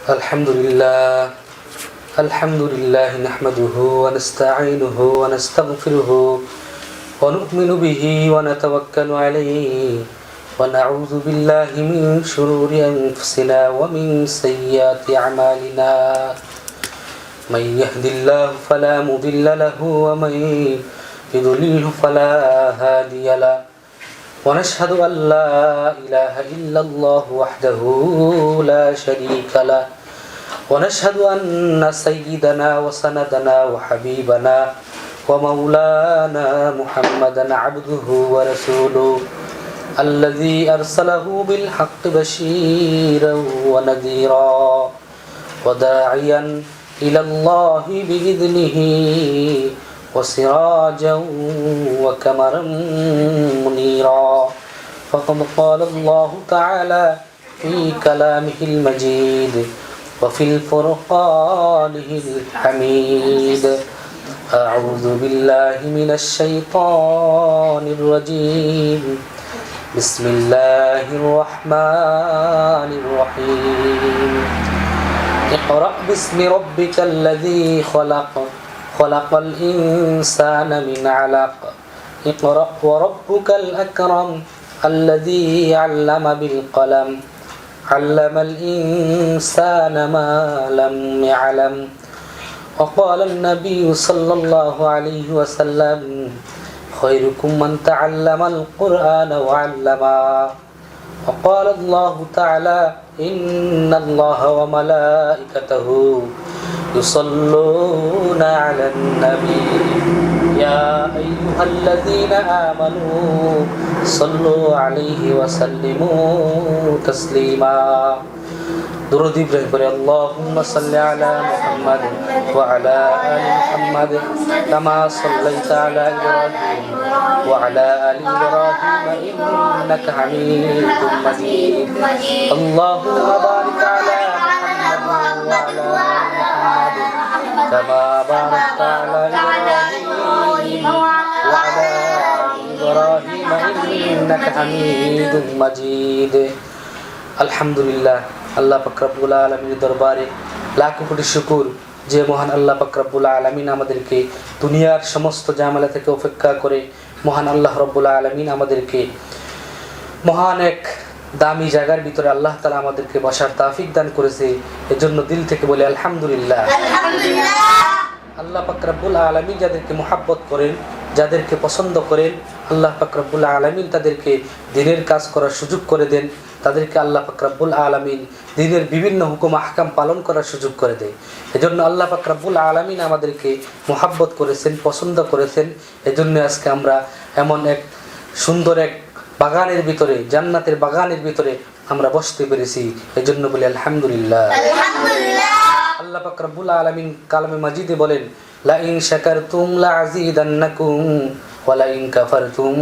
আলহামদুলিল্লাহ নাহমাদুহু ওয়া নাস্তাঈনুহু ওয়া নাস্তাগফিরুহু ওয়া নু'মিনু বিহি ওয়া নাতাওয়াক্কালু আলাইহি ওয়া নাউযু বিল্লাহি মিন শুরুরি আনফুসিনা ওয়া মিন সাইয়্যাতি আমালিনা মান ইয়াহদিল্লাহু ফালা মুদিল্লা লাহু ওয়া মান يضلله فلا هادي له ونشهد أن لا إله إلا الله وحده لا شريك له ونشهد أن سيدنا وسندنا وحبيبنا ومولانا محمدا عبده ورسوله الذي أرسله بالحق بشيرا ونذيرا وداعيا إلى الله بإذنه وسراجا وقمرا منيرا فقد قال الله تعالى في كلامه المجيد وفي الفرقانه الحميد أعوذ بالله من الشيطان الرجيم بسم الله الرحمن الرحيم اقرأ باسم ربك الذي خلق الإنسان من علق اقرأ وربك الأكرم الذي علم بالقلم علم الإنسان ما لم يعلم وقال النبي صلى الله عليه وسلم خيركم من تعلم القرآن وعلمه وقال الله تعالى إن الله وملائكته يصلون على النبي يا أيها الذين آمنوا صلوا عليه وسلموا تسليما درود إبراهيم اللهم صل على محمد وعلى آل محمد كما صليت على إبراهيم وعلى آل إبراهيم إنك حميد مجيد اللهم بارك على محمد وعلى آل محمد كما باركت على إبراهيم وعلى آل إبراهيم إنك حميد مجيد الحمد لله আল্লাহ পাক রব্বুল আলামিনের দরবারে লাখো কোটি শুকর যে মহান আল্লাহ পাক রব্বুল আলামিন আমাদেরকে দুনিয়ার সমস্ত ঝামেলা থেকে উপেক্ষা করে মহান আল্লাহ রব্বুল আলামিন আমাদেরকে মহান এক দামি জায়গার ভিতরে আল্লাহ তাআলা আমাদেরকে বসার তৌফিক দান করেছে এজন্য দিল থেকে বলি আলহামদুলিল্লাহ। আল্লাহ পাক রব্বুল আলামিন যাদেরকে মুহাব্বত করেন, যাদেরকে পছন্দ করেন, আল্লাহ পাক রব্বুল আলামিন তাদেরকে দিনের কাজ করার সুযোগ করে দেন, তাদেরকে আল্লাহ পাক রব্বুল আলামিন দিনের বিভিন্ন হুকুম আহকাম পালন করার সুযোগ করে দেয়। এজন্য আল্লাহ পাক রব্বুল আলামিন আমাদেরকে মুহাব্বত করেছেন, পছন্দ করেছেন। এজন্য আজকে আমরা এমন এক সুন্দর এক বাগানের ভিতরে, জান্নাতের বাগানের ভিতরে আমরা বসতে পেরেছি। এজন্য বলি আলহামদুলিল্লাহ। আল্লাহ পাক রব্বুল আলামিন কালামে মাজিদে বলেন লা ইন শাকারতুম লা আযীদান্নাকুম ওয়া লা ইন কাফারতুম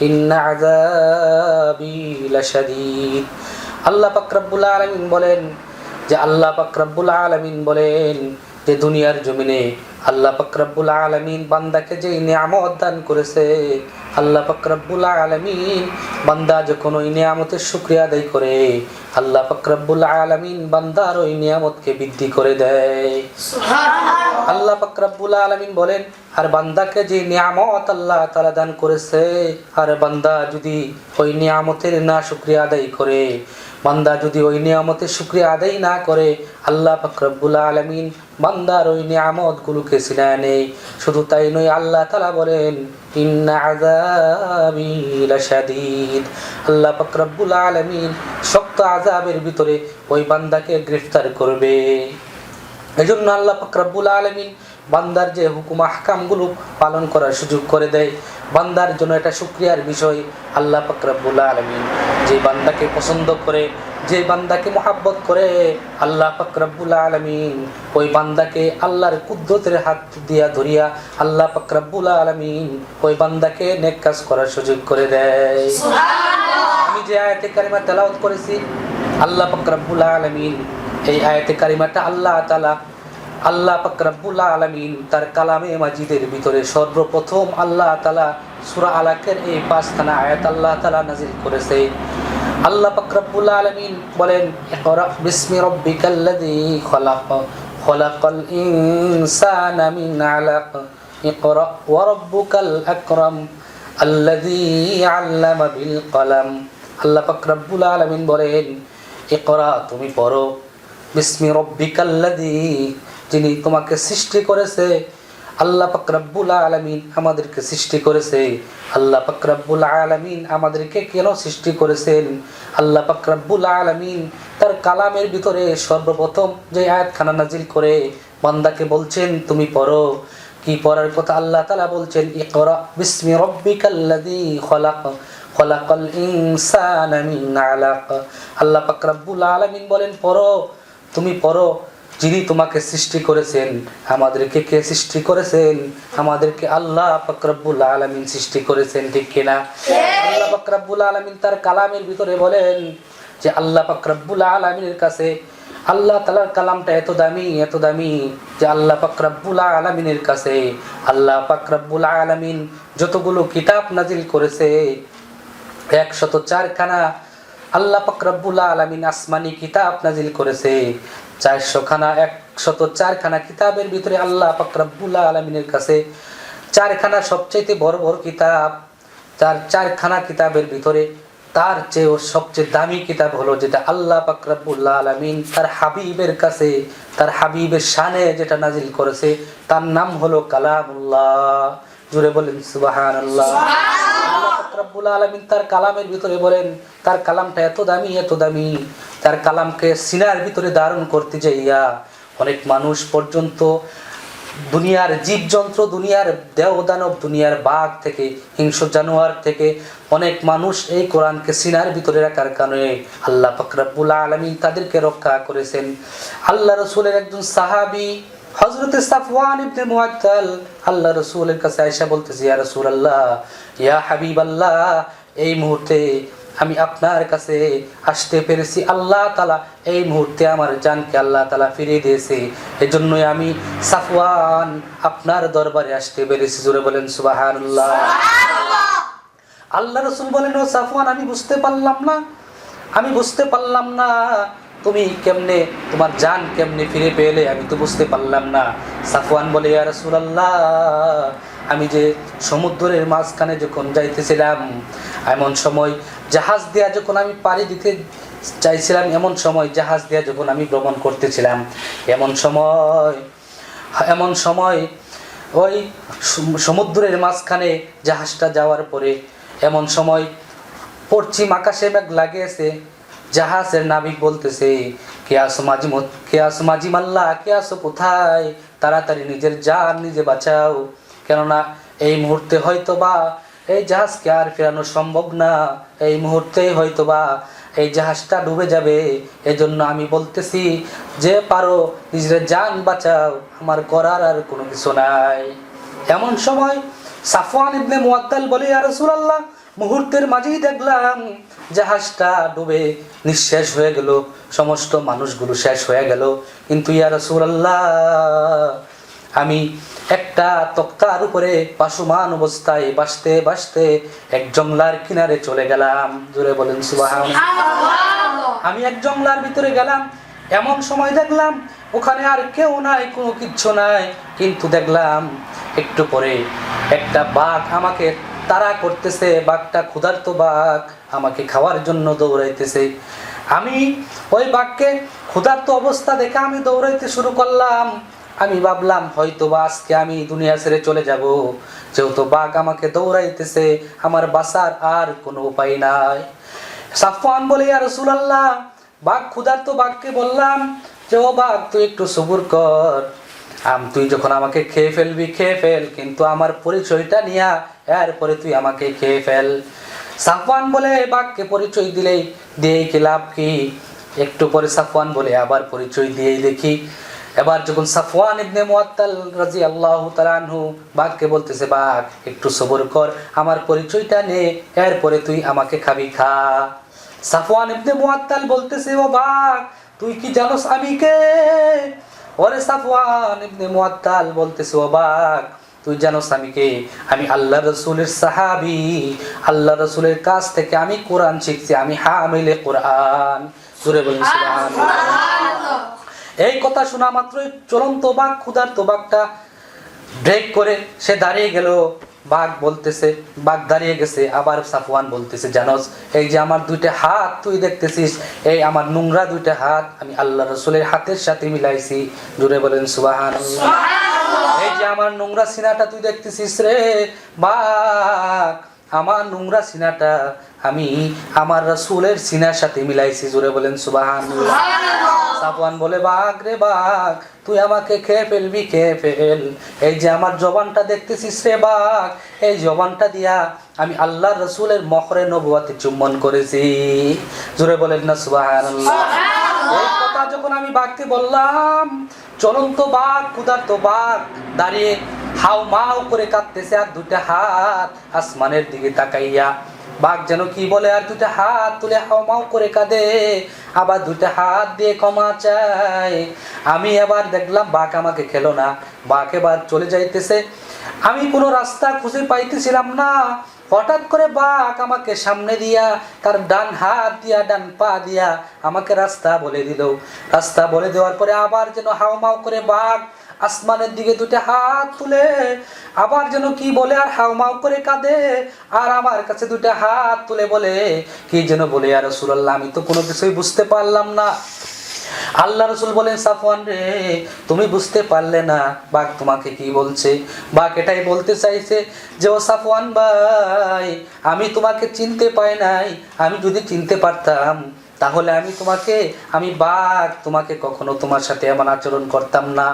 ইন্না আযাবি লাশাদীদ। আল্লাহ পাক রব্বুল আলামিন বলেন যে দুনিয়ার জমিনে আল্লাহ পাক রব্বুল আলামিন বান্দাকে যে নিয়ামত দান করেছে, আল্লাহ পাক রব্বুল আলামিন বান্দা যখন ওই নিয়ামতের শুকরিয়া আদায় করে, আল্লাহ পাক রব্বুল আলামিন বান্দার ওই নিয়ামতকে বৃদ্ধি করে দেয়। সুবহানাল্লাহ। আল্লাহ পাক রব্বুল আলামিন বলেন আর বান্দাকে যে নিয়ামত আল্লাহ তাআলা দান করেছে, আর বান্দা যদি ওই নিয়ামতের না শুকরিয়া আদায় করে, বান্দা যদি ওই নিয়ামতের শুকরিয়া আদায় না করে, আল্লাহ পাক রব্বুল আলামিন বান্দার ওই নিয়ামতগুলোকে ছিনিয়ে নেয়। শুধু তাই নয়, আল্লাহ তাআলা বলেন ইন্না আযাবি লাশাদীদ। আল্লাহ পাক রব্বুল আলামিন শক্ত আযাবের ভিতরে ওই বান্দাকে গ্রেফতার করবে। এজন্য আল্লাহ পাক রব্বুল আলামিন বান্দার যে হুকুম আহকামগুলো পালন করার সুযোগ করে দেয়, বান্দার জন্য এটা শুকরিয়ার বিষয়। আল্লাহ পাক রব্বুল আলামিন যে বান্দাকে পছন্দ করে, যে বান্দাকে মুহাব্বত করে, আল্লাহ পাক রব্বুল আলামিন ওই বান্দাকে আল্লাহর কুদরতের হাত দিয়া ধরিয়া আল্লাহ পাক রব্বুল আলামিন ওই বান্দাকে নেক কাজ করার সুযোগ করে দেয়। সুবহানাল্লাহ। আমি যে আয়াতে কারিমা তেলাওয়াত করেছি, আল্লাহ পাক রব্বুল আলামিন এই আয়াতে কারিমাটা আল্লাহ পাক রব্বুল আলামিন তার কালামে মাজিদের ভিতরে সর্বপ্রথম আল্লাহ তাআলা সূরা আলাকের এই 5খানা আয়াত আল্লাহ তাআলা নাযিল করেছে। আল্লাহ পাক রব্বুল আলামিন বলেন ইকরা বিসমি রাব্বিকাল্লাযী খলাক খলাকাল ইনসানা মিন আলাক ইকরা ওয়া রাব্বুকাল আকরাম আল্লাযী আল্লামা বিল কলম। আল্লাহ পাক রব্বুল আলামিন বলেন ইকরা, তুমি পড়ো, বিসমি রাব্বিকাল্লাযী, যিনি তোমাকে সৃষ্টি করেছে। আল্লাহ পাক রব্বুল আলামিন আমাদেরকে সৃষ্টি করেছে। আল্লাহ পাক রব্বুল আলামিন আমাদেরকে কেন সৃষ্টি করেছেন? আল্লাহ পাক রব্বুল আলামিন তার কালামের ভিতরে সর্বপ্রথম যে আয়াতখানা নাজিল করে বান্দাকে বলছেন তুমি পড়ো। কি পড়ার কথা আল্লাহ তাআলা বলছেন? ইকরা বিসমি রাব্বিকাল্লাযী খলাক খলাকাল ইনসানা মিন আলাক। আল্লাহ পাক রব্বুল আলামিন বলেন পড়ো, তুমি পড়ো, যিনি তোমাকে সৃষ্টি করেছেন। আমাদেরকে কে সৃষ্টি করেছেন? আমাদেরকে আল্লাহ পাক রব্বুল আলামিন সৃষ্টি করেছেন, ঠিক কিনা? আল্লাহ পাক রব্বুল আলামিন তার কালামের ভিতরে বলেন যে আল্লাহ পাক রব্বুল আলামিনের কাছে আল্লাহ তাআলার কালামটা এত দামি যে আল্লাহ পাক রব্বুল আলামিনের কাছে আল্লাহ পাক রব্বুল আলামিন যতগুলো কিতাব নাজিল করেছে 104 খানা আল্লাহ পাক রব্বুল আলামিন আসমানি কিতাব নাজিল করেছে। 104 খানা কিতাবের ভিতরে আল্লাহ পাক রব্বুল আলামিনের কাছে 4 খানা সবচেয়ে বড় বড় কিতাব। 4 খানা কিতাবের ভিতরে তার চেয়ে সবচেয়ে দামি কিতাব হলো যেটা আল্লাহ পাক রব্বুল আলামিন তার হাবিবের কাছে তার হাবিবের শানে যেটা নাজিল করেছে, তার নাম হলো কালামুল্লাহ। জুড়ে বলেন সুবহানাল্লাহ। আল্লাহ পাক রব্বুল আলামিন তার কালামের ভিতরে বলেন তার কালামটা এত দামি, তার কালামকে সিনার ভিতরে ধারণ করতে যাইয়া অনেক মানুষ পর্যন্ত দুনিয়ার জীবজন্তু, দুনিয়ার দেহ দানব, দুনিয়ার বাঘ থেকে, হিংস্র জানোয়ার থেকে অনেক মানুষ এই কোরআনকে সিনার ভিতরে রাখার কারণে আল্লাহ পাক রব্বুল আলামিন তাদেরকে রক্ষা করেছেন। আল্লাহ রাসূলের একজন সাহাবী হযরতে সাফওয়ান ইবনে মুআত্তাল আল্লাহ রাসূলের কাছে আয়েশা বলতেছে, ইয়া রাসূলুল্লাহ, ইয়া হাবিবাল্লাহ, এই মুহূর্তে আমি আপনার কাছে আসতে পেরেছি। আল্লাহ তাআলা এই মুহূর্তে আমার জানকে আল্লাহ তাআলা ফিরিয়ে দিয়েছে, এজন্যই আমি সাফওয়ান আপনার দরবারে আসতে পেরেছি। জোরে বলেন সুবহানাল্লাহ। আল্লাহ রাসূল বলেন, ও সাফওয়ান, আমি বুঝতে পারলাম না তুমি কেমনে, তোমার জান কেমনে ফিরে পেলে, আমি তো বুঝতে পারলাম না। সাফওয়ান বলে, ইয়া রাসূলুল্লাহ, আমি যে সমুদ্রের মাঝখানে যখন যাইতেছিলাম, এমন সময় জাহাজ দিয়া যখন আমি পাড়ি দিতে চাইছিলাম, এমন সময় জাহাজ দিয়া যখন আমি ভ্রমণ করতেছিলাম, এমন সময় ওই সমুদ্রের মাঝখানে জাহাজটা যাওয়ার পরে এমন সময় পশ্চিম আকাশে মেঘ লাগিয়েছে। জাহাজের নাবিক বলতেছে, কে আসো মাঝি মাল্লা, কে আসো কোথায়? তাড়াতাড়ি নিজের জান নিজে বাঁচাও, কেননা এই মুহূর্তে হয়তোবা এই জাহাজকে আর ফেরানো সম্ভব না, এই মুহূর্তেই হয়তোবা এই জাহাজটা ডুবে যাবে। এজন্য আমি বলতেছি যে পারো নিজের জান বাঁচাও, আমার করার আর কোনো কিছু নাই। এমন সময় সাফওয়ান ইবনে মুআত্তাল বলে, ইয়া রাসূলুল্লাহ, মুহূর্তের মাঝেই দেখলাম জাহাজটা ডুবে নিঃশেষ হয়ে গেল, সমস্ত মানুষগুলো শেষ হয়ে গেল, কিন্তু ইয়া রাসূলুল্লাহ, আমি একটা তক্তার উপরে ভাসমান অবস্থায় ভাসতে এক জংলার কিনারে চলে গেলাম। জোরে বলেন সুবহানাল্লাহ। আমি এক জংলার ভিতরে গেলাম, এমন সময় দেখলাম ওখানে আর কেউ নাই, কোনো কিচ্ছু নাই, কিন্তু দেখলাম একটু পরে একটা বাঘ আমাকে তাড়া করতেছে। বাঘটা ক্ষুধার্ত বাঘ, আমাকে খাওয়ার জন্য দৌড়াইতেছে। আমি ওই বাঘকে ক্ষুধার্ত অবস্থা দেখে আমি দৌড়াইতে শুরু করলাম। আমি ভাবলাম হয়তোবা আজকে আমি দুনিয়া ছেড়ে চলে যাব, যেহেতু বাঘ আমাকে দৌড়াইতেছে, আমার বাঁচার আর কোনো উপায় নাই। সাফওয়ান বলে, ইয়া রাসূলুল্লাহ, বাঘ ক্ষুধার্ত বাঘকে বললাম যে, ও বাঘ, তুই একটু সবুর কর, তুই যখন আমাকে খেয়ে ফেলবি খেয়ে ফেল, কিন্তু আমার পরিচয়টা নিয়া এরপরে তুই আমাকে খেয়ে ফেল। সাফওয়ান বলে, বাঘকে পরিচয় দিয়েই কি লাভ কি? একটু পরে সাফওয়ান বলে, আবার পরিচয় দিয়েই দেখি। এবার যখন সাফওয়ান ইবনে মুআত্তাল রাদিয়াল্লাহু তাআলা আনহু বাঘকে বলতেছে, বাঘ একটু সবর কর, আমার পরিচয়টা নে, এরপরে তুই আমাকে খাবি, খা। সাফওয়ান ইবনে মুআত্তাল বলতেছে, ও বাঘ, তুই কি জানোস আমি কে? ওরে সাফওয়ান ইবনে মুআত্তাল বলতেছে, ও বাঘ, তুই জানোস আমি কে? আমি আল্লাহ রসুলের সাহাবী, আল্লাহ রসুলের কাছ থেকে আমি কোরআন শিখছি, আমি হামিলে কোরআন। জোরে বলেন সুবহানাল্লাহ। এই কথা শোনা মাত্রই চলন্ত বাঘ, ক্ষুধার্ত বাঘটা ব্রেক করে সে দাঁড়িয়ে গেল। বাঘ বলতেছে, বাঘ দাঁড়িয়ে গেছে, আবার সাফওয়ান বলতেছে, জানোস এই যে আমার দুইটা হাত তুই দেখতেছিস, এই আমার নোংরা দুইটা হাত আমি আল্লাহ রসুলের হাতের সাথে মিলাইছি। জোরে বলেন সুবহানাল্লাহ। এই যে আমার নোংরা সিনাটা তুই দেখতেছিস রে বাঘ, আমার নোংরা সিনাটা আমি আমার রাসূলের সিনার সাথে মিলাইছি। জোরে বলেন সুবহানাল্লাহ। সাফওয়ান বলে, বাঘ রে বাঘ, তুই আমাকে খেয়ে ফেলবি, খেয়ে ফেল। এই যে আমার জবানটা দেখতেছিস রে বাঘ, এই জবানটা দিয়া আমি আল্লাহর রাসূলের মহরে নবুয়তে চুম্বন করেছি। জোরে বলেন না সুবহানাল্লাহ। এই কথা যখন আমি বাঘকে বললাম, চলন্ত বাঘ, ক্ষুধার্ত বাঘ দাঁড়িয়ে হাউ মাউ করে কাঁদতেছে, আর দুইটা হাত আসমানের দিকে তাকাইয়া। বাঘ যেন কি বলে, আর দুইটা হাত তুলে হাউ মাউ করে কাঁদে, আবার দুইটা হাত দিয়ে ক্ষমা চায়। আমি এবার দেখলাম বাঘ আমাকে খেলো না, বাঘ এবার চলে যাইতেছে। আমি কোনো রাস্তা খুঁজে পাইতেছিলাম না। হঠাৎ করে বাঘ আমাকে সামনে দিয়া, তার ডান হাত দিয়া, ডান পা দিয়া আমাকে রাস্তা বলে দিল। রাস্তা বলে দেওয়ার পরে আবার যেন হাউমাউ করে বাঘ আসমানের দিকে দুইটা হাত তুলে আবার যেন কি বলে, আর হাউমাউ করে কাঁদে, আর আমার কাছে দুইটা হাত তুলে বলে কি যেন বলে, ইয়া রাসূলুল্লাহ আমি তো কোনো কিছুই বুঝতে পারলাম না। আল্লাহ রসুল বলেন, সাফওয়ান রে তুমি বুঝতে পারলে না বাঘ তোমাকে কি বলছে? বাঘ এটাই বলতে চাইছে যে, ও সাফওয়ান ভাই, আমি তোমাকে চিনতে পাই নাই, আমি যদি চিনতে পারতাম তাহলে আমি বাঘ তোমাকে কখনো তোমার সাথে এমন আচরণ করতাম না।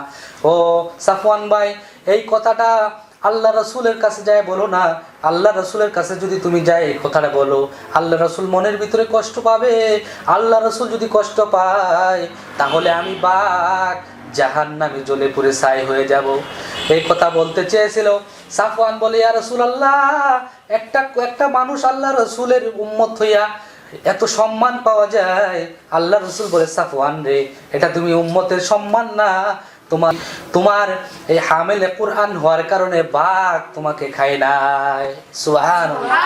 ও সাফওয়ান ভাই, এই কথাটা আল্লাহ রসুলের কাছে যায় বলো না। আল্লাহ রসুলের কাছে যদি তুমি যাই এই কথাটা বলো, আল্লাহ রসুল মনের ভিতরে কষ্ট পাবে। আল্লাহ রসুল যদি কষ্ট পায় তাহলে আমি বাঘ জাহান্নামে জ্বলে পুড়ে ছাই হয়ে যাব। এই কথা বলতে চেয়েছিল। সাফওয়ান বলে, ইয়া রাসূলুল্লাহ, একটা মানুষ আল্লাহ রসুলের উম্মত হইয়া এত সম্মান পাওয়া যায়। আল্লাহ রসুল বলে, সাফওয়ান রে এটা তুমি উম্মতের সম্মান না, তোমার এই হামিলে কুরআন হওয়ার কারণে বাঘ তোমাকে খায় নাই। সুবহানাল্লাহ।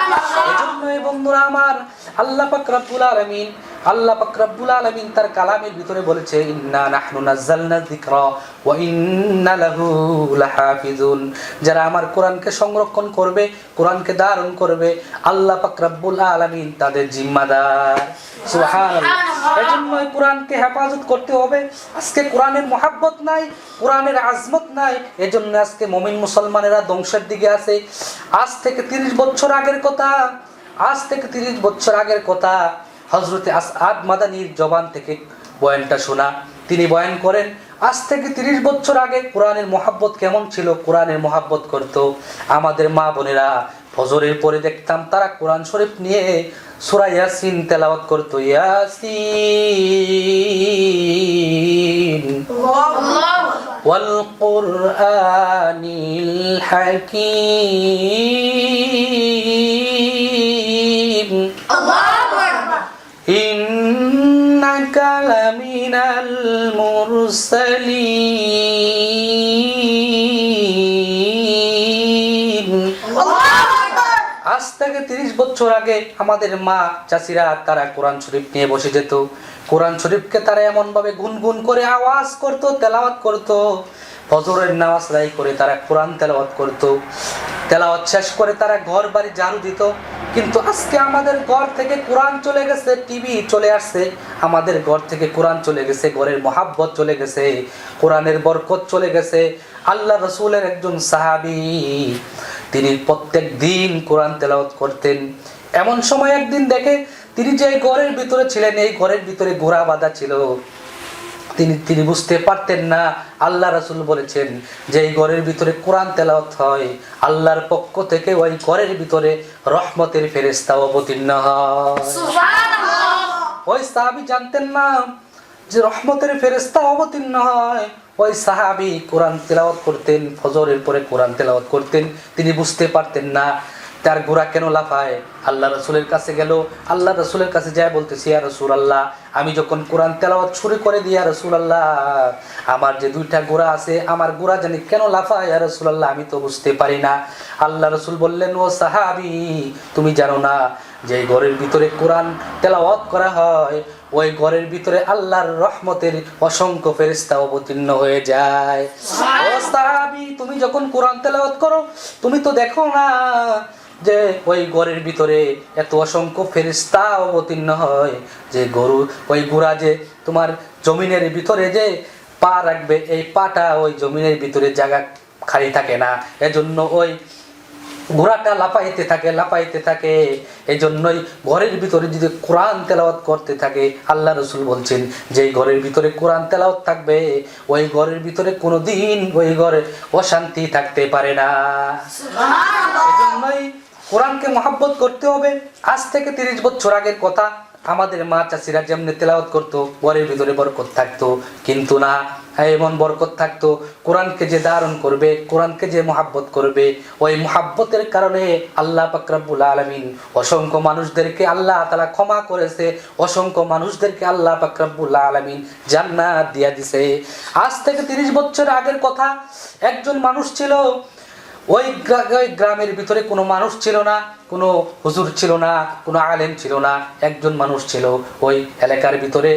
এজন্যই বন্ধুরা আমার, আল্লাহ পাক রব্বুল আলামিন তার কালামের ভিতরে বলেছে, ইন্না নাহনু নাযালনা যিকরা ওয়া ইন্না লাহু লাহাফিজুন। যারা আমার কোরআনকে সংরক্ষণ করবে, কোরআনকে ধারণ করবে, আল্লাহ পাক রব্বুল আলামিন তাদের জিম্মাদার। সুবহানাল্লাহ। এজন্যই কোরআনকে হেফাজত করতে হবে। আজকে কোরআনের মহব্বত নাই, কোরআনের আজমত নাই, এজন্য আজকে মুমিন মুসলমানেরা ধ্বংসের দিকে আছে। আজ থেকে 30 বছর আগের কথা হযরতে আসআদ মাদানীর জবান থেকে বয়ানটা শোনা। তিনি বয়ান করেন, আজ থেকে 30 বছর আগে কোরআনের মহব্বত কেমন ছিল। কোরআনের মহব্বত করত আমাদের মা বোনেরা। ফজরের পরে দেখতাম তারা কোরআন শরীফ নিয়ে সূরা ইয়াসিন তেলাওয়াত করত। ইয়াসিন ওয়াল কুরআনিল হাকীম, আল্লাহু আকবার, ইন্নাকা লামিনাল মুরসালিন। আজ থেকে 30 বছর আগে আমাদের মা চাচিরা তারা কোরআন শরীফ নিয়ে বসে যেত। কোরআন শরীফকে তারা এমন ভাবে গুনগুন করে আওয়াজ করত, তেলাওয়াত করত। ফজরের নামাজ আদায় করে তারা কোরআন তেলাওয়াত করত। তেলাওয়াত শেষ করে তারা ঘর বাড়ি ঝাড়ু দিত। কিন্তু আজকে আমাদের ঘর থেকে কোরআন চলে গেছে, টিভি চলে আসছে, আমাদের ঘর থেকে কোরআন চলে গেছে, ঘরের মহাব্বত চলে গেছে, কোরআনের বরকত চলে গেছে। আল্লাহ রসুলের একজন সাহাবী, তিনি প্রত্যেক দিন কোরআন তেলাওয়াত করতেন। এমন সময় একদিন দেখে তিনি যে ঘরের ভিতরে ছিলেন, এই ঘরের ভিতরে ঘোড়া বাঁধা ছিল। তিনি বুঝতে পারতেন না। আল্লাহ রাসূল বলেছেন যে এই ঘরের ভিতরে কোরআন তেলাওয়াত হয়, আল্লাহর পক্ষ থেকে ওই ঘরের ভিতরে রহমতের ফেরেশতা অবতীর্ণ হয়। সুবহানাল্লাহ। ওই সাহাবী জানতেন না যে রহমতের ফেরেশতা অবতীর্ণ হয়। ওই সাহাবী কোরআন তেলাওয়াত করতেন, ফজরের পরে কোরআন তেলাওয়াত করতেন, তিনি বুঝতে পারতেন না। তার ঘোড়া কেন লাফায়? আল্লাহ রাসূলের কাছে গেল, আল্লাহ রাসূলের কাছে যায় বলতেছি, ইয়া রাসূলুল্লাহ, আমি যখন কোরআন তেলাওয়াত শুরু করে দিই, ইয়া রাসূলুল্লাহ, আমার যে দুইটা ঘোড়া আছে, আমার ঘোড়া জানি কেন লাফায়, ইয়া রাসূলুল্লাহ, আমি তো বুঝতে পারি না। আল্লাহ রাসূল বললেন, ও সাহাবী, তুমি জানো না যে ঘরের ভিতরে কোরআন তেলাওয়াত করা হয়, ওই ঘরের ভিতরে আল্লাহর রহমতের অসংখ্য ফেরেশতা অবতীর্ণ হয়ে যায়। ও সাহাবী, তুমি যখন কোরআন তেলাওয়াত করো, তুমি তো দেখো না যে ওই ঘরের ভিতরে এত অসংখ্য ফেরেশতা অবতীর্ণ হয়, যে গরু ওই ঘোড়া যে তোমার জমিনের ভিতরে যে পা রাখবে, এই পাটা ওই জমিনের ভিতরে জায়গা খালি থাকে না, এজন্য ওই ঘোড়াটা লাফাইতে থাকে। এই জন্যই ঘরের ভিতরে যদি কোরআন তেলাওয়াত করতে থাকে, আল্লাহ রাসূল বলছেন যে ঘরের ভিতরে কোরআন তেলাওয়াত থাকবে, ওই ঘরের ভিতরে কোনোদিন ওই ঘরে অশান্তি থাকতে পারে না। সুবহানাল্লাহ। এই জন্যই কোরআনকে মহব্বত করতে হবে। আজ থেকে 30 বছর আগের কথা, আমাদের মা চাচিরা যেমনি তেলাওয়াত করতো, ঘরের ভিতরে বরকত থাকতো, কিন্তু না, এমন বরকত থাকতো, কোরআনকে যে ধারণ করবে, কোরআনকে যে মহব্বত করবে, ওই মহব্বতের কারণে আল্লাহ পাক রব্বুল আলামিন অসংখ্য মানুষদেরকে আল্লাহ তাআলা ক্ষমা করেছে, অসংখ্য মানুষদেরকে আল্লাহ পাক রব্বুল আলামিন জান্নাত দিয়া দিছে। আজ থেকে 30 বছর আগের কথা, একজন মানুষ ছিল, ওই গ্রামের ভিতরে কোনো মানুষ ছিল না, কোনো হুজুর ছিল না, কোনো আলেম ছিল না, একজন মানুষ ছিল। ওই এলাকার ভিতরে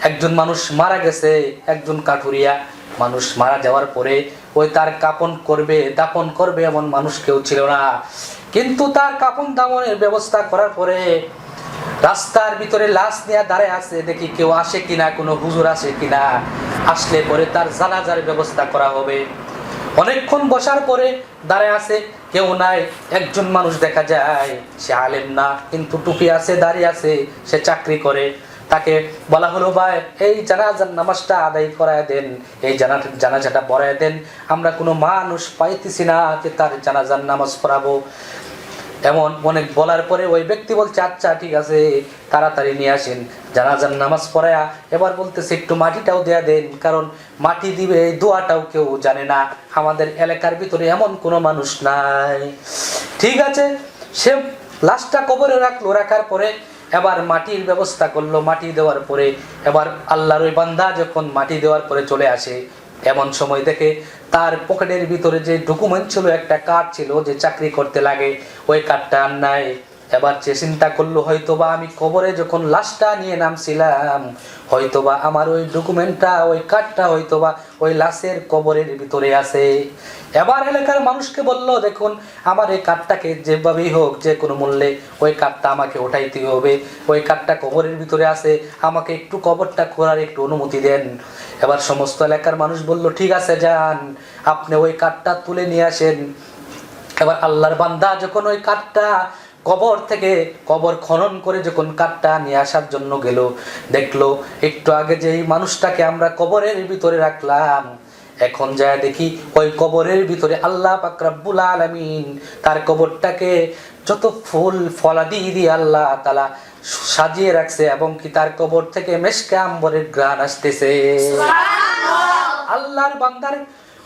একজন মানুষ মারা গেছে, একজন কাঠুরিয়া মানুষ মারা যাওয়ার পরে ওই তার কাপন করবে, দাপন করবে এমন মানুষ কেউ ছিল না। কিন্তু তার কাপন দাপনের ব্যবস্থা করার পরে রাস্তার ভিতরে লাশ নিয়ে দাঁড়ায় আছে, দেখি কেউ আসে কিনা, কোনো হুজুর আসে কিনা, আসলে পরে তার জানাজার ব্যবস্থা করা হবে। অনেকক্ষণ বসার পরে দাঁড়ায় আছে, কেউ নাই। একজন মানুষ দেখা যায়, সে আলেম না, কিন্তু টুপি আছে, দাড়ি আছে, সে চাকরি করে। তাকে বলা হলো, ভাই এই জানাজার নামাজটা আদায় করায় দেন, এই জানাজাটা পড়ায় দেন, আমরা কোনো মানুষ পাইতেছি না যে তার জানাজার নামাজ পড়াবো। এমন অনেক বলার পরে ওই ব্যক্তি বলছে, আচ্ছা ঠিক আছে, তাড়াতাড়ি নিয়ে আসেন। জানাজার নামাজ পড়ায়া এবার বলতেছে, একটু মাটিটাও দেয়া দেন, কারণ মাটি দিবে এই দোয়াটাও কেউ জানে না, আমাদের এলাকার ভিতরে এমন কোনো মানুষ নাই। ঠিক আছে, সে লাশটা কবরে রাখলো, রাখার পরে এবার মাটির ব্যবস্থা করলো। মাটি দেওয়ার পরে এবার আল্লাহর ওই বান্দা যখন মাটি দেওয়ার পরে চলে আসে, এমন সময় দেখে তার পকেটের ভিতরে যে ডকুমেন্ট ছিল, একটা কার্ড ছিল যে চাকরি করতে লাগে, ওই কার্ডটা আর নাই। এবার সে চিন্তা করলো, হয়তোবা আমি কবরে যখন লাশটা নিয়ে নামছিলাম, হয়তোবা আমার ওই ডকুমেন্টটা, ওই কার্ডটা হয়তোবা ওই লাশের কবরের ভিতরে আছে। এবার এলাকার মানুষকে বলল, দেখুন আমার এই কার্ডটাকে যেভাবেই হোক, যে কোনো মূল্যে ওই কার্ডটা আমাকে ওঠাইতে হবে, ওই কার্ডটা কবরের ভিতরে আছে, আমাকে একটু কবরটা খোঁড়ার একটু অনুমতি দেন। এবার সমস্ত এলাকার মানুষ বলল, ঠিক আছে যান, আপনি ওই কার্ডটা তুলে নিয়ে আসেন। এবার আল্লাহর বান্দা যখন ওই কার্ডটা কবর থেকে, কবর খনন করে যখন কাঠটা নিয়ে আসার জন্য গেল, দেখলো একটু আগে যে মানুষটাকে আমরা কবরের ভিতরে রাখলাম, এখন যায় দেখি ওই কবরের ভিতরে আল্লাহ পাক রব্বুল আলামিন তার কবরটাকে যত ফুল ফলাদি দিয়ে আল্লাহ তাআলা সাজিয়ে রাখছে, এবং কি তার কবর থেকে মেশকে আম্বরের ঘ্রাণ আসতেছে। আল্লাহর বান্দার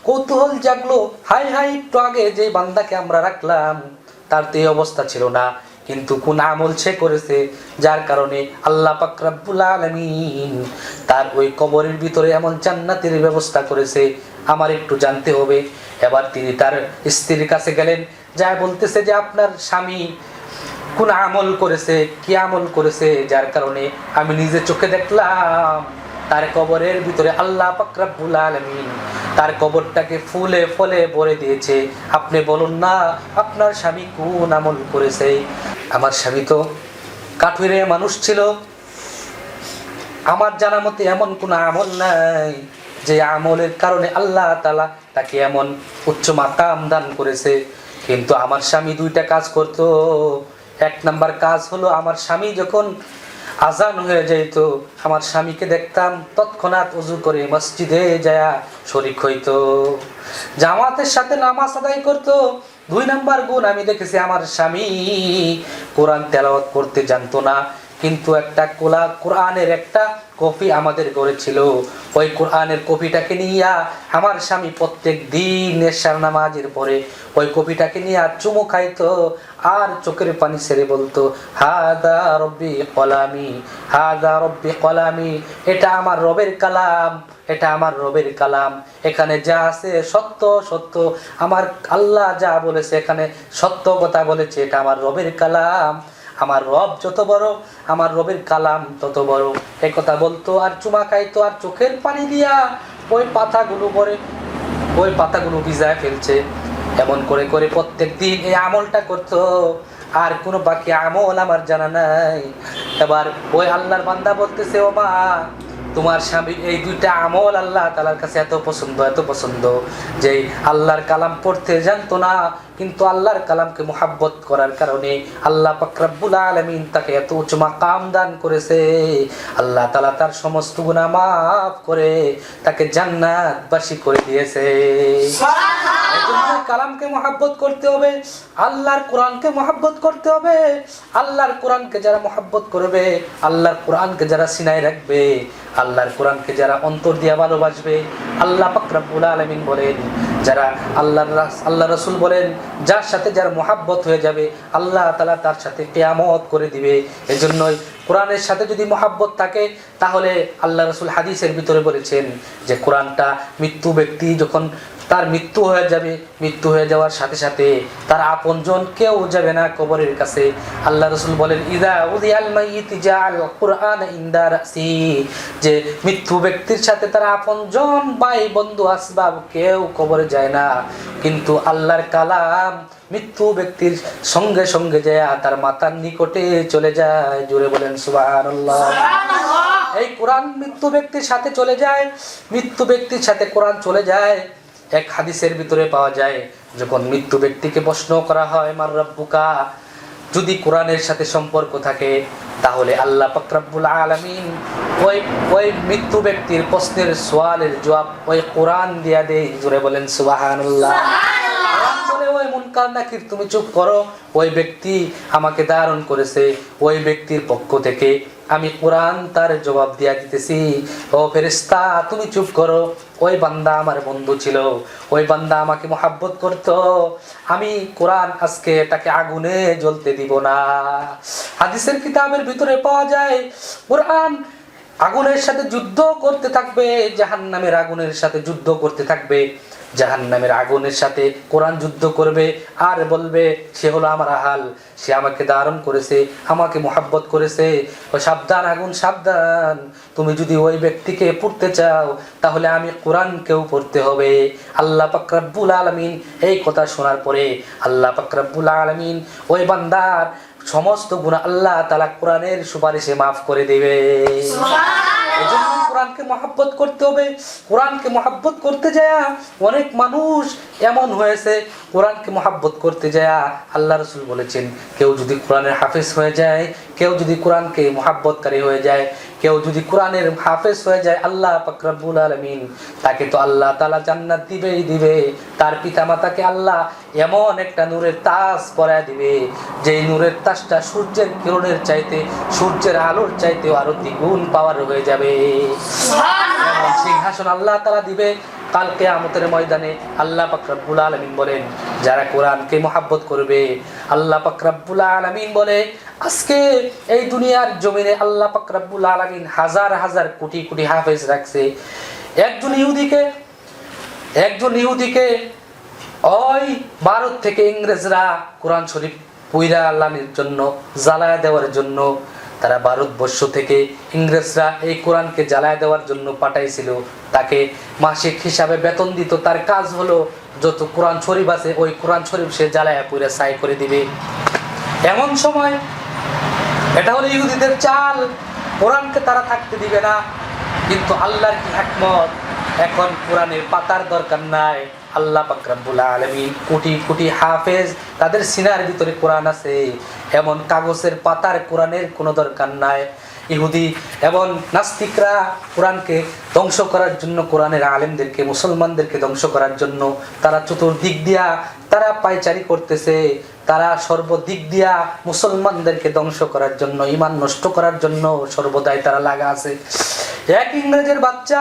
কৌতূহল জাগলো, হাই হাই, একটু আগে যে বান্দাকে আমরা রাখলাম তার তো এই অবস্থা ছিল না, কিন্তু কোন আমল সে করেছে যার কারণে আল্লাহ পাক রব্বুল আলামিন তার ওই কবরের ভিতরে এমন জান্নাতের ব্যবস্থা করেছে, আমার একটু জানতে হবে। এবার তিনি তার স্ত্রীর কাছে গেলেন, যা বলতেছে যে আপনার স্বামী কোন আমল করেছে, কি আমল করেছে, যার কারণে আমি নিজে চোখে দেখলাম তার কবরের ভিতরে আল্লাহ পাক রব্বুল আলামিন তার কবরটাকে ফুলে ফলে ভরে দিয়েছে। আপনি বলুন না আপনার স্বামী কোন আমল করেছে? আমার স্বামী তো কাঠুরে মানুষ ছিল, আমার জানা মতে এমন কোন আমল নাই যে আমলের কারণে আল্লাহ তাআলা তাকে এমন উচ্চ মাকাম দান করেছে। কিন্তু আমার স্বামী দুইটা কাজ করতো। এক নাম্বার কাজ হলো, আমার স্বামী যখন আজান হয়ে যেত, আমার স্বামীকে দেখতাম তৎক্ষণাৎ ওযু করে মসজিদে যায় শরীক হইতো, জামাতের সাথে নামাজ আদায় করতো। দুই নাম্বার গুণ আমি দেখেছি, আমার স্বামী কোরআন তেলাওয়াত করতে জানতো না, কিন্তু একটা কোরআনের একটা কপি আমাদের ঘরে ছিল। ওই কোরআনের কপিটাকে নিয়ে আমার স্বামী প্রত্যেক দিন এশার নামাজের পরে ওই কপিটাকে নিয়ে চুমু খাইতো আর চোখের পানি ছেড়ে বলতো, হাদা রব্বি কলামি, হাদা রব্বি কলামি, এটা আমার রবের কালাম, এটা আমার রবের কালাম। এখানে যা আছে সত্য সত্য, আমার আল্লাহ যা বলেছে এখানে সত্য কথা বলেছে, এটা আমার রবের কালাম। আমার রব যত বড়, আমার রবের কালাম তত বড়। এই কথা বলতো আর চুমা খাইতো আর চোখের পানি দিয়া ওই পাতাগুলো ভিজায় ফেলছে। এমন করে করে প্রত্যেক দিন এই আমলটা করতো। আর কোনো বাকি আমল আমার জানা নাই। এবার ওই আল্লাহর বান্দা বলতেছে, ও মা, তোমার স্বামীর এই দুইটা আমল আল্লাহ তাআলার কাছে এত পছন্দ যে আল্লাহর কালাম পড়তে জানতো না, কিন্তু আল্লাহর কালামকে মুহাব্বত করার কারণে আল্লাহ পাক রব্বুল আলামিন তাকে এত উচ্চ মাকাম দান করেছে। আল্লাহ তাআলা তার সমস্ত গুনাহ মাফ করে তাকে জান্নাতবাসী করে দিয়েছে। কালামকে মুহাব্বত করতে হবে, আল্লাহর কোরআনকে মুহাব্বত করতে হবে। আল্লাহর কোরআনকে যারা মুহাব্বত করবে, আল্লাহর কোরআনকে যারা সিনায় রাখবে, আল্লাহর কোরআনকে যারা অন্তর দিয়ে ভালোবাসবে, আল্লাহ পাক রব্বুল আলামিন বলেন, যারা আল্লাহ রাসূল বলেন, যার সাথে যার মুহাব্বত হয়ে যাবে আল্লাহ তাআলা তার সাথে কিয়ামত করে দিবে। এজন্যই কোরআনের সাথে যদি মুহাব্বত থাকে তাহলে আল্লাহ রাসূল হাদিসের ভিতরে বলেছেন যে কোরআনটা মৃত্যু ব্যক্তি যখন তার মৃত্যু হয়ে যাবে, মৃত্যু হয়ে যাওয়ার সাথে সাথে তার আপনজন কেউ যাবে না কবরের কাছে। আল্লাহ রাসূল বলেন, ইযা উযিয়াল মাইয়িত জাআল কুরআন ইনদা রাসি, যে মৃত্যু ব্যক্তির সাথে তার আপনজন ভাই বন্ধু আসবাব কেউ কবরে যায় না, কিন্তু আল্লাহর কালাম মৃত্যু ব্যক্তির সঙ্গে সঙ্গে যায় তার মাথার নিকটে চলে যায়। জোরে বলেন সুবহানাল্লাহ। এই কোরআন মৃত্যু ব্যক্তির সাথে চলে যায়, মৃত্যু ব্যক্তির সাথে কোরআন চলে যায়। এক হাদিসের ভিতরে পাওয়া যায়, যখন মৃত্যু ব্যক্তিকে প্রশ্ন করা হয় মার রাব্বুকা, যদি কোরআনের সাথে সম্পর্ক থাকে তাহলে আল্লাহ পাক রব্বুল আলামিন ওই মৃত্যু ব্যক্তির প্রশ্নের সওয়ালের জবাব ওই কোরআন দিয়া দেয়। জোরে বলেন সুবহানাল্লাহ। কোরআন বলে, ওই মুনকার নাকির তুমি চুপ করো, ওই ব্যক্তি আমাকে ধারণ করেছে, ওই ব্যক্তির পক্ষ থেকে আমি কোরআন তার জবাব দিয়া দিতেছি। ও ফেরেশতা তুমি চুপ করো, ওই বান্দা আমার বন্ধু ছিল, ওই বান্দা আমাকে মুহাব্বত করতো, আমি কোরআন আজকে এটাকে আগুনে জ্বলতে দিব না। হাদিসের কিতাবের ভিতরে পাওয়া যায় কোরআন আগুনের সাথে যুদ্ধ করতে থাকবে, জাহান্নামের আগুনের সাথে যুদ্ধ করতে থাকবে। জাহান্নামের আগুনের সাথে কোরআন যুদ্ধ করবে আর বলবে, সে হলো আমার আহাল, সে আমাকে ধারণ করেছে, আমাকে মুহাব্বত করেছে। ও সাবধান আগুন সাবধান, তুমি যদি ওই ব্যক্তিকে পড়তে চাও তাহলে আমি কোরআনকেও পড়তে হবে। আল্লাহ পাক রব্বুল আলামিন এই কথা শোনার পরে আল্লাহ পাক রব্বুল আলামিন ওই বান্দার সমস্ত গুনাহ আল্লাহ তাআলা কোরআনের সুপারিশে মাফ করে দেবে। এজন্য কোরআনকে মহব্বত করতে হবে। কোরআনকে মহব্বত করতে যায় অনেক মানুষ এমন হয়েছে, কোরআনকে মহব্বত করতে যায় আল্লাহ রাসূল বলেছেন, কেউ যদি কোরআনের হাফেজ হয়ে যায়, কেউ যদি কোরআনকে মহব্বতকারী হয়ে যায়, কেউ যদি কোরআনের হাফেজ হয়ে যায়, আল্লাহ পাক রব্বুল আলামিন তাকে তো আল্লাহ তাআলা জান্নাত দিবেই দিবে। তার পিতামাতাকে আল্লাহ এমন একটা নূরের তাজ পরায় দিবে, যেই নূরের তাজটা সূর্যের কিরণের চাইতে, সূর্যের আলোর চাইতেও আরো দ্বিগুণ পাওয়ার হয়ে যাবে। এমন সিংহাসন আল্লাহ তাআলা দিবে কাল কিয়ামতের ময়দানে। আল্লাহ পাক রব্বুল আলামিন বলেন, যারা কোরআনকে মহব্বত করবে, আল্লাহ পাক রব্বুল আলামিন বলে, আজকে এই দুনিয়ার জমিনে আল্লাহ পাক রব্বুল আলামিন হাজার হাজার কোটি কোটি হাফেজ রাখছে। একজন ইহুদিকে ওই ভারত থেকে ইংরেজরা কোরআন শরীফ পুইরা আল্লাহর জন্য জ্বালায় দেওয়ার জন্য, তারা ভারতবর্ষ থেকে ইংরেজরা এই কোরআনকে জ্বালায় দেওয়ার জন্য পাঠাইছিল। তাকে মাসিক হিসাবে বেতন দিত, তার কাজ হলো যত কোরআন শরীফ আছে ওই কোরআন শরীফ সে জ্বালায় পুইরা ছাই করে দিবে। এমন সময় এটা হলো ইহুদিদের চাল, কোরআনকে তারা থাকতে দিবে না। কিন্তু আল্লাহর কি হিকমত, এখন কোরআনের পাতার দরকার নাই। আল্লাহ পাক রব্বুল আলামিন কোটি কোটি হাফেজ, তাদের সিনার ভিতরে কোরআন আছে, এমন কাগজের পাতার কোরআনের কোনো দরকার নাই। ইহুদি এবং নাস্তিকরা কোরআনকে ধ্বংস করার জন্য, কোরআনের আলেমদেরকে, মুসলমানদেরকে ধ্বংস করার জন্য তারা চতুর্দিক দিয়া তারা পায়চারি করতেছে, তারা সর্বদিক দিয়া মুসলমানদেরকে ধ্বংস করার জন্য, ঈমান নষ্ট করার জন্য সর্বদাই তারা লাগা আছে। এক ইংরেজের বাচ্চা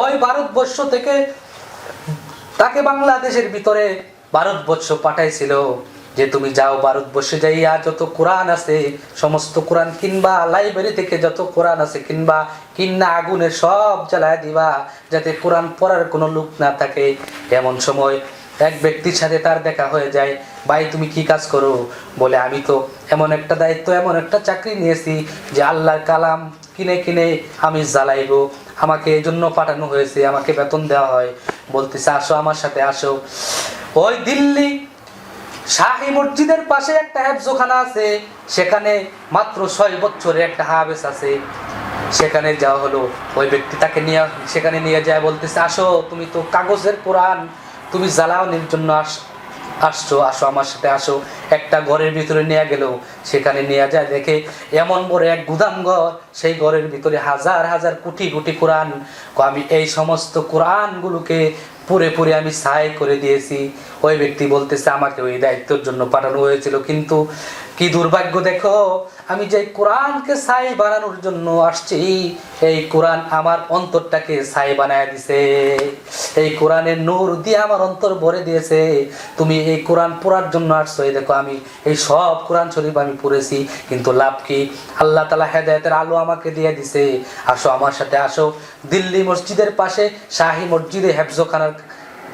ওই ভারতবর্ষ থেকে তাকে বাংলাদেশের ভিতরে ভারতবর্ষ পাঠাইছিল যে তুমি যাও ভারতবর্ষে যাইয়া যত কোরআন আছে সমস্ত কোরআন কিনবা, লাইব্রেরি থেকে যত কোরআন আছে কিনবা, কিন্না আগুনে সব জ্বালায় দিবা যাতে কোরআন পড়ার কোনো লোক না থাকে। এমন সময় এক ব্যক্তির সাথে তার দেখা হয়ে যায়। ভাই তুমি কি কাজ করো? বলে আমি তো এমন একটা দায়িত্ব, এমন একটা চাকরি নিয়েছি যে আল্লাহর কালাম কিনে কিনে আমি জ্বালাইবো, আমাকে এই জন্য পাঠানো হয়েছে, আমাকে বেতন দেওয়া হয়। বলতেছে আসো আমার সাথে আসো। ওই দিল্লি শাহী মসজিদের পাশে একটা হেফজখানা আছে, সেখানে মাত্র 6 বছরের একটা হাফেজ আছে। সেখানে যাওয়া হলো। ওই ব্যক্তি তাকে নিয়ে সেখানে নিয়ে যায়, বলতেছে আসো তুমি তো কাগজের কোরআন তুমি জ্বালানোর জন্য আসছো, আসো আমার সাথে আসো। একটা ঘরের ভিতরে নিয়ে গেল। সেখানে নিয়ে যায়, দেখে এমন বড় এক গুদাম ঘর, সেই ঘরের ভিতরে হাজার হাজার কোটি কোটি কোরআন। আমি এই সমস্ত কোরআনগুলোকে পুরে পুরে আমি ছাই করে দিয়েছি। ওই ব্যক্তি বলতেছে আমাকে ওই দায়িত্বের জন্য পাঠানো হয়েছিল, কিন্তু কি দুর্ভাগ্য দেখো, আমি যে কোরআনকে ছাই বানানোর জন্য আসছি, এই কোরআন আমার অন্তরটাকে ছাই বানায় দিছে, এই কোরআনের নূর দিয়ে আমার অন্তর ভরে দিয়েছে। তুমি এই কোরআন পড়ার জন্য আসছো, এই দেখো আমি এই সব কোরআন শরীফ আমি পড়েছি, কিন্তু লাভ কি? আল্লাহ তাআলা হেদায়েতের আলো আমাকে দিয়ে দিছে। আসো আমার সাথে আসো। দিল্লি মসজিদের পাশে শাহী মসজিদে হেফজখানার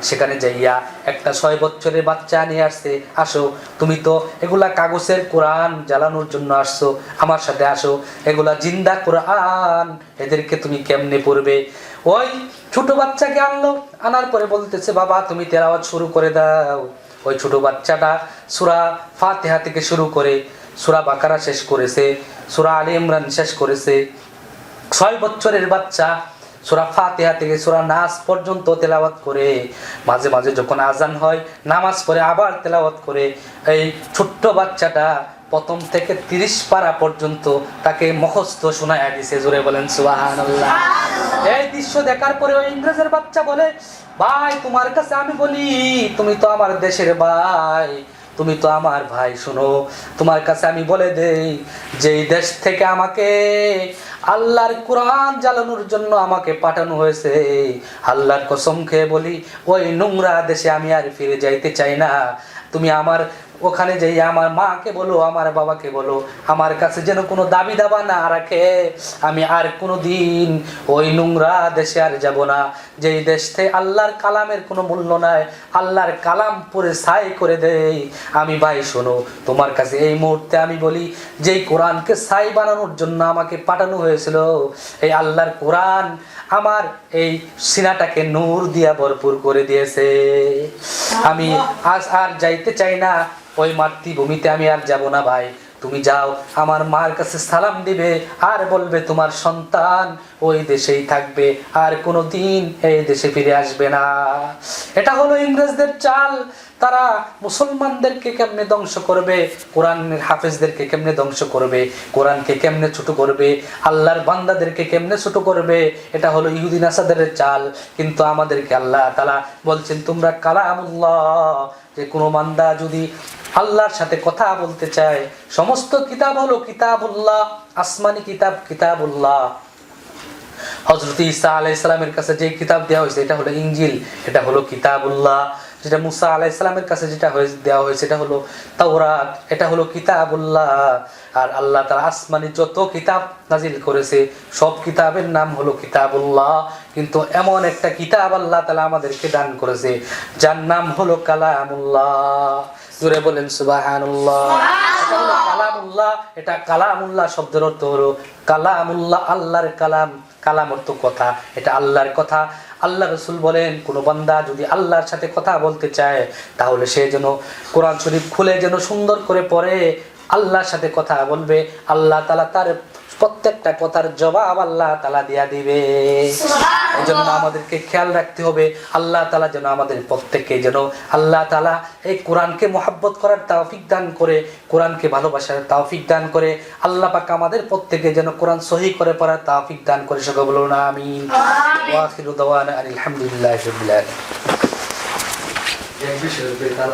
সেখানে যাইয়া একটা 6 বছরের বাচ্চা নিয়ে আসছে। আসো তুমি তো এগুলা কাগজের কোরআন জ্বালানোর জন্য আসছো, আমার সাথে আসো, এগুলা জিন্দা কোরআন, এদেরকে তুমি কেমনে পড়বে? ওই ছোট বাচ্চাকে আনলো, আনার পরে বলতেছে বাবা তুমি তেলাওয়াত শুরু করে দাও। ওই ছোট বাচ্চাটা সূরা ফাতিহা থেকে শুরু করে সূরা বাকারা শেষ করেছে, সূরা আলে ইমরান শেষ করেছে। 6 বছরের বাচ্চা সূরা ফাতিহা থেকে সূরা নাস পর্যন্ত তেলাওয়াত করে, মাঝে মাঝে যখন আজান হয় নামাজ পড়ে আবার তেলাওয়াত করে। এই ছোট্ট বাচ্চাটা প্রথম থেকে 30 পারা পর্যন্ত তাকে মুখস্থ শোনায়া দিয়েছে। জোরে বলেন সুবহানাল্লাহ। এই দৃশ্য দেখার পরে ওই ইংরেজের বাচ্চা বলে ভাই তোমার কাছে আমি বলি, তুমি তো আমার দেশের ভাই, তুমি তো আমার ভাই, শোনো তোমার কাছে আমি বলে দেই, যেই দেশ থেকে আমাকে আল্লাহর কোরআন জ্বালানোর জন্য আমাকে পাঠানো হয়েছে, আল্লাহর কসম খেয়ে বলি ওই নোংরা দেশে আমি আর ফিরে যাইতে চাই না। তুমি আমার ওখানে যাই আমার মাকে বলো, আমার বাবাকে বলো, আমার কাছে যেন কোনো দাবি দাবা না রাখে, আমি আর কোনো দিন ওই নোংরা দেশে আর যাব না, যেই দেশে আল্লাহর কালামের কোনো মূল্য নাই, আল্লাহর কালাম পরে ছাই করে দেই। আমি ভাই শোনো তোমার কাছে এই মুহূর্তে আমি বলি, যেই কোরআনকে ছাই বানানোর জন্য আমাকে পাঠানো হয়েছিল, এই আল্লাহর কোরআন আমার এই সিনাটাকে নূর দিয়া ভরপুর করে দিয়েছে। আমি আজ আর যাইতে চাই না, ওই মাতৃভূমিতে আমি আর যাব না ভাই। তুমি যাও আমার মার কাছে সালাম দিবে আর বলবে তোমার সন্তান ওই দেশেই থাকবে, আর কোনো দিন এই দেশে ফিরে আসবে না। এটা হলো ইংরেজদের চাল। তারা মুসলমানদেরকে কেমনে ধ্বংস করবে, কোরআনের হাফেজদেরকে কেমনে ধ্বংস করবে, কোরআনকে কেমনে ছোট করবে, আল্লাহর বান্দাদেরকে কেমনে ছোট করবে, এটা হলো ইহুদি নাসাদের চাল। কিন্তু আমাদেরকে আল্লাহ তাআলা বলছেন তোমরা কালামুল্লাহ, যে কোনো বান্দা যদি আল্লাহর সাথে কথা বলতে চায়, সমস্ত কিতাব হলো কিতাবুল্লাহ, আসমানি কিতাব কিতাবুল্লাহ। হযরত ঈসা আলাইহিস সালামের কাছে যে কিতাব দেওয়া হয়েছে এটা হলো ইনজিল, এটা হলো কিতাবুল্লাহ। যেটা মুসা আলাইহিস সালামের কাছে যেটা দেওয়া হয়েছে এটা হলো তাওরাত, এটা হলো কিতাবুল্লাহ। আর আল্লাহ তাআলা আসমানি যত কিতাব নাজিল করেছে সব কিতাবের নাম হলো কিতাবুল্লাহ। কিন্তু এমন একটা কিতাব আল্লাহ তাআলা আমাদেরকে দান করেছে যার নাম হলো কালামুল্লাহ। জোরে বলেন সুবহানাল্লাহ। এটা হলো কালামুল্লাহ। এটা কালামুল্লাহ শব্দের অর্থ হলো কালামুল্লাহ, আল্লাহর কালাম। কালাম অর্থ কথা, এটা আল্লাহর কথা। আল্লাহ রাসূল বলেন কোন বান্দা যদি আল্লাহর সাথে কথা বলতে চায় তাহলে সে যেন কোরআন শরীফ খুলে যেন সুন্দর করে পড়ে আল্লাহর সাথে কথা বলবে, আল্লাহ তাআলা তার প্রত্যেকটা কথার জবাব আল্লাহ তাআলা দিয়া দিবে। এজন্য আমাদেরকে খেয়াল রাখতে হবে আল্লাহ তাআলা যেন আমাদের প্রত্যেককে যেন আল্লাহ তাআলা এই কোরআনকে মহব্বত করার তৌফিক দান করে, কোরআনকে ভালোবাসার তৌফিক দান করে। আল্লাহ পাক আমাদের প্রত্যেককে যেন কোরআন সহি করে পড়ার তৌফিক দান করে। সকলে বলুন আমিন। ওয়া আখিরু দাওয়ানা আলহামদুলিল্লাহি রাব্বিল আলামিন।